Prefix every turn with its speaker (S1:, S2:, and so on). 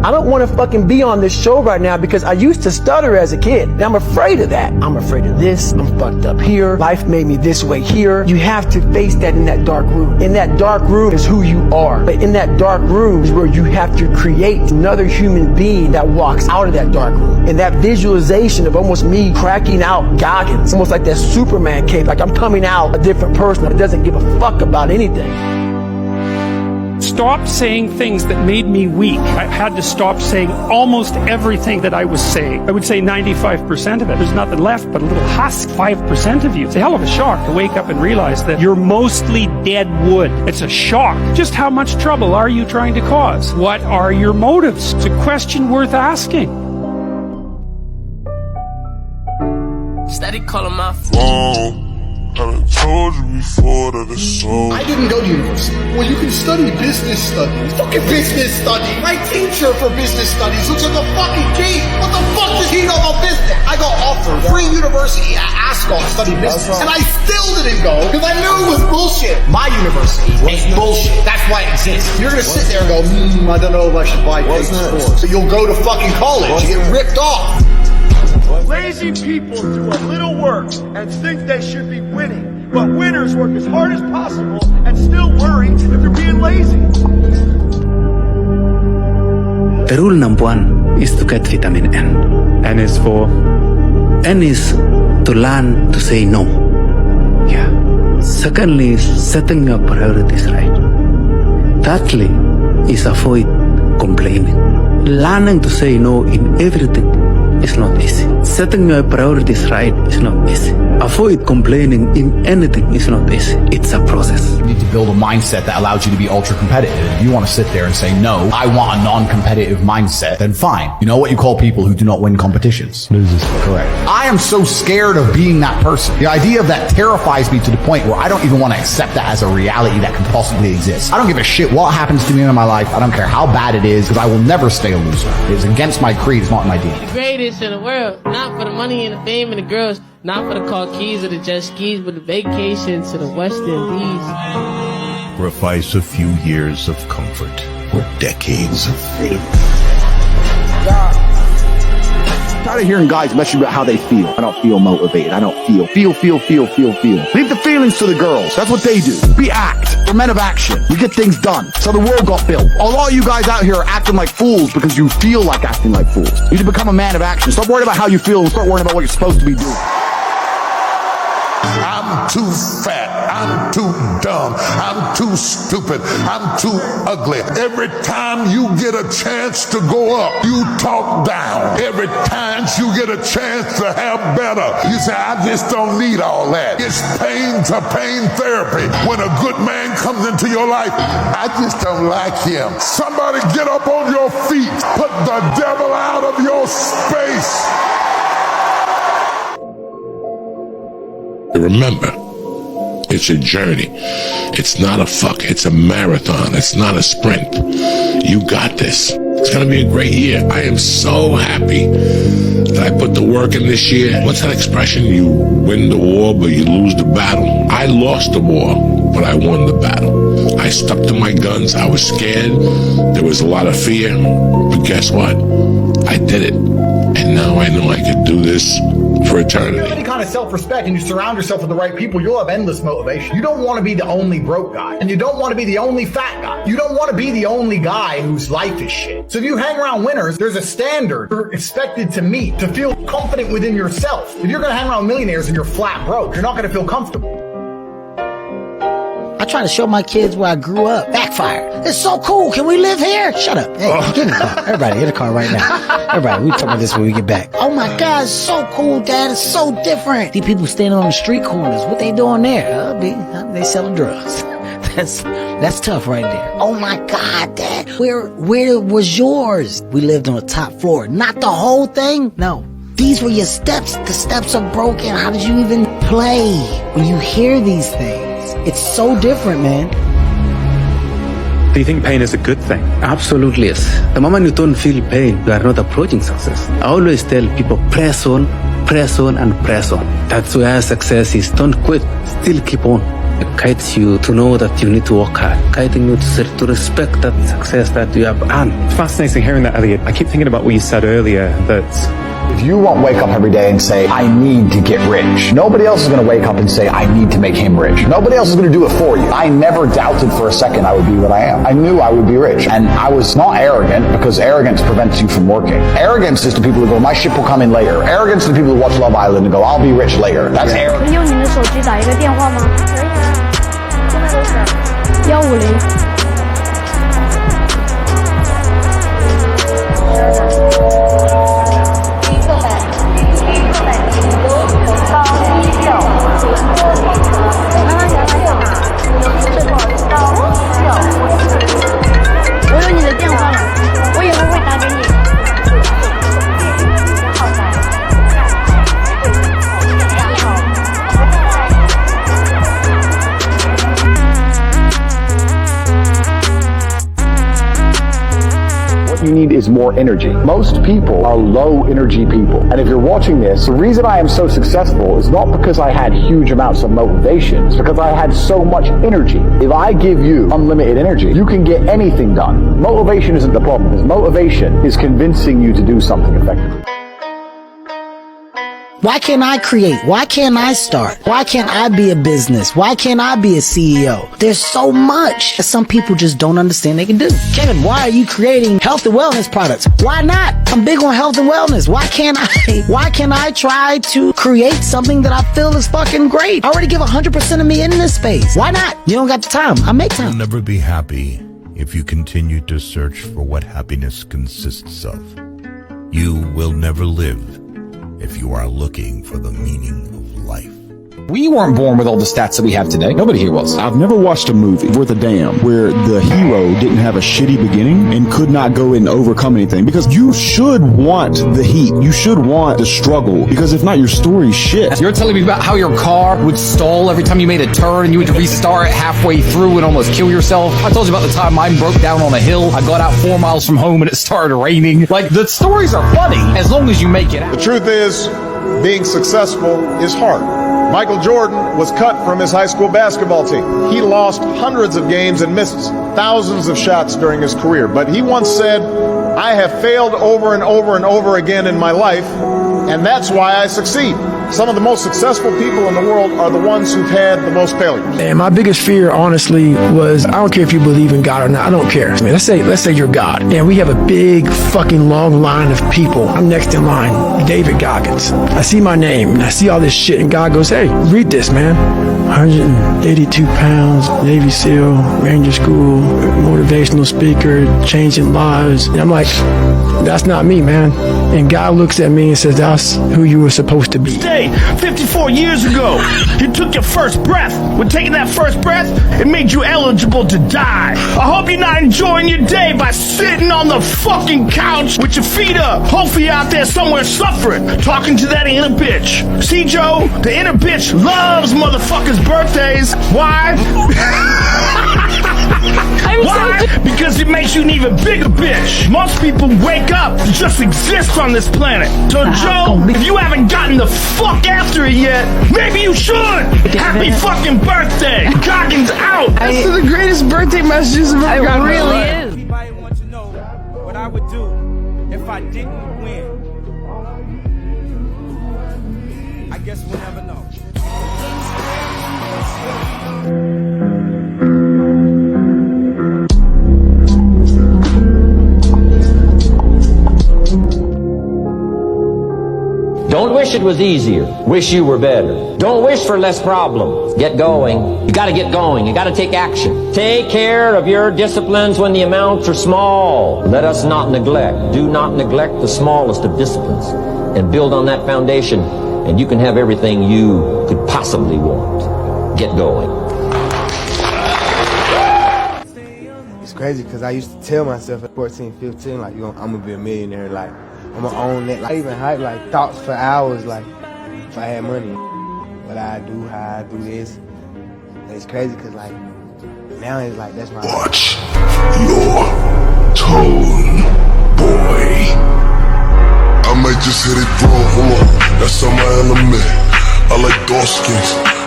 S1: I don't want to fucking be on this show right now because I used to stutter as a kid. And I'm afraid of that. I'm afraid of this. I'm fucked up here. Life made me this way here. You have to face that in that dark room. In that dark room is who you are. But in that dark room is where you have to create another human being that walks out of that dark room. And that visualization of almost me cracking out goggins, almost like that Superman cape, like I'm coming out a different person that doesn't give a fuck about anything.
S2: Stop saying things that made me weak. I had to stop saying almost everything that I was saying. I would say 95% of it. There's nothing left but a little husk, 5% of you. It's a hell of a shock to wake up and realize that you're mostly dead wood. It's a shock. Just how much trouble are you trying to cause? What are your motives? It's a question worth asking.
S3: Steady calling my phone.
S4: I told you before that it's so.
S5: I didn't go to university. Well, you can study business studies. Fucking business studies. My teacher for business studies looks like a fucking geek. What the fuck does he know about business? I got offered free university at Ascot to study business, and I still didn't go because I knew it was bullshit. My university ain't bullshit. That's why it exists. You're gonna sit there and go, I don't know if I should buy Kate's course. So you'll go to fucking college and get ripped off.
S6: Lazy people do a little work and think they should be winning, but winners work as hard as possible and still worry if they're being lazy.
S7: The rule number one is to get vitamin N. N is for? N is to learn to say no. Yeah. Secondly is setting your priorities right. Thirdly is avoid complaining. Learning to say no in everything is not easy. Setting your priorities right is not easy. Avoid complaining in anything is not easy. It's a process.
S8: You need to build a mindset that allows you to be ultra competitive. If you want to sit there and say, no, I want a non-competitive mindset, then fine. You know what you call people who do not win competitions? Losers. Correct. I am so scared of being that person. The idea of that terrifies me to the point where I don't even want to accept that as a reality that can possibly exist. I don't give a shit what happens to me in my life. I don't care how bad it is, because I will never stay a loser. It is against my creed. It's not in my DNA.
S3: The greatest in the world, not for the money and the fame and the girls, not for the car keys or the jet skis, but the vacation to the West Indies.
S4: Sacrifice a few years of comfort for decades of freedom.
S9: Tired of hearing guys message about how they feel. I don't feel motivated. I don't feel. Leave the feelings to the girls. That's what they do. We act. We're men of action. We get things done. So the world got built. A lot of you guys out here are acting like fools because you feel like acting like fools. You need to become a man of action. Stop worrying about how you feel and start worrying about what you're supposed to be doing.
S4: I'm too fat. I'm too dumb. I'm too stupid. I'm too ugly. Every time you get a chance to go up, you talk down. Every time you get a chance to have better, you say, I just don't need all that. It's pain to pain therapy. When a good man comes into your life, I just don't like him. Somebody get up on your feet. Put the devil out of your space. Remember, it's a journey. It's not a it's a marathon. It's not a sprint. You got this. It's going to be a great year. I am so happy that I put the work in this year. What's that expression? You win the war, but you lose the battle. I lost the war, but I won the battle. I stuck to my guns. I was scared. There was a lot of fear. But guess what? I did it. And now I know I could do this for eternity.
S5: If you have any kind of self-respect and you surround yourself with the right people, you'll have endless motivation. You don't want to be the only broke guy. And you don't want to be the only fat guy. You don't want to be the only guy whose life is shit. So if you hang around winners, there's a standard you're expected to meet to feel confident within yourself. If you're going to hang around millionaires and you're flat broke, you're not going to feel comfortable.
S10: I try to show my kids where I grew up. Backfired. It's so cool. Can we live here? Shut up. Hey, get in the car. Everybody, in the car right now. Everybody, we talk about this when we get back. Oh my God, it's so cool, Dad. It's so different. These people standing on the street corners. What they doing there? They selling drugs. That's tough right there. Oh my God, Dad. Where was yours? We lived on the top floor. Not the whole thing. No. These were your steps. The steps are broken. How did you even play? When you hear these things, it's so different, man.
S7: Do you think pain is a good thing? Absolutely yes. The moment you don't feel pain, you are not approaching success. I always tell people, press on, and press on. That's where success is. Don't quit. Still keep on. guides you to know that you need to work hard, guiding you to respect that success that you have earned.
S11: Fascinating hearing that, Elliot. I keep thinking about what you said earlier, that
S8: If you won't wake up every day and say, I need to get rich, nobody else is going to wake up and say, I need to make him rich. Nobody else is going to do it for you. I never doubted for a second I would be what I am. I knew I would be rich. And I was not arrogant, because arrogance prevents you from working. Arrogance is to people who go, my ship will come in later. Arrogance is to people who watch Love Island and go, I'll be rich later. That's arrogance.
S12: 用您的手机打一个电话吗？可以啊，现在都是150。我有你的电话了，我以后会打给你。
S9: What you need is more energy. Most people are low energy people. And if you're watching this, the reason I am so successful is not because I had huge amounts of motivation. It's because I had so much energy. If I give you unlimited energy, you can get anything done. Motivation isn't the problem. Motivation is convincing you to do something effectively.
S10: Why can't I create? Why can't I start? Why can't I be a business? Why can't I be a CEO? There's so much that some people just don't understand they can do. Kevin, why are you creating health and wellness products? Why not? I'm big on health and wellness. Why can't I try to create something that I feel is fucking great? I already give 100% of me in this space. Why not? You don't got the time. I make time.
S13: You'll never be happy if you continue to search for what happiness consists of. You will never live if you are looking for the meaning of life.
S8: We weren't born with all the stats that we have today. Nobody here was.
S14: I've never watched a movie worth a damn where the hero didn't have a shitty beginning and could not go and overcome anything, because you should want the heat. You should want the struggle, because if not, your story's shit.
S8: You're telling me about how your car would stall every time you made a turn and you had to restart it halfway through and almost kill yourself. I told you about the time mine broke down on a hill. I got out 4 miles from home and it started raining. Like, the stories are funny as long as you make it out.
S6: The truth is, being successful is hard. Michael Jordan was cut from his high school basketball team. He lost hundreds of games and missed thousands of shots during his career. But he once said, I have failed over and over and over again in my life, and that's why I succeed. Some of the most successful people in the world are the ones who've had the most failures.
S1: And my biggest fear, honestly, was I don't care if you believe in God or not. I don't care. I mean, let's say you're God, and we have a big fucking long line of people. I'm next in line, David Goggins. I see my name and I see all this shit, and God goes, "Hey, read this, man. 182 pounds, Navy SEAL, Ranger School, motivational speaker, changing lives." And I'm like, that's not me, man. And God looks at me and says, that's who you were supposed to be.
S6: 54 years ago, you took your first breath. When taking that first breath, it made you eligible to die. I hope you're not enjoying your day by sitting on the fucking couch with your feet up. Hopefully you're out there somewhere suffering, talking to that inner bitch. See, Joe, the inner bitch loves motherfuckers' birthdays. Why? Why? Because it makes you an even bigger bitch. Most people wake up to just exist on this planet. So, Joe, if you haven't gotten the fuck after it yet, maybe you should. Happy fucking birthday. Goggins out.
S3: That's the greatest birthday messages I've ever gotten. It really is.
S15: Anybody want to know what I would do if I didn't win? I guess we'll never know.
S16: Don't wish it was easier. Wish you were better. Don't wish for less problems. Get going. You gotta get going. You gotta take action. Take care of your disciplines when the amounts are small. Let us not neglect. Do not neglect the smallest of disciplines. And build on that foundation, and you can have everything you could possibly want. Get going.
S17: It's crazy because I used to tell myself at 14, 15, like, I'm gonna be a millionaire, like, I'm gonna own that. Like, I even had like thoughts for hours, like, if I had money, what I do, how I do this. And it's crazy because, like, now it's like, that's my
S4: Watch your tone, boy. I might just hit it wrong, hold on. That's on my element. I like dark skins.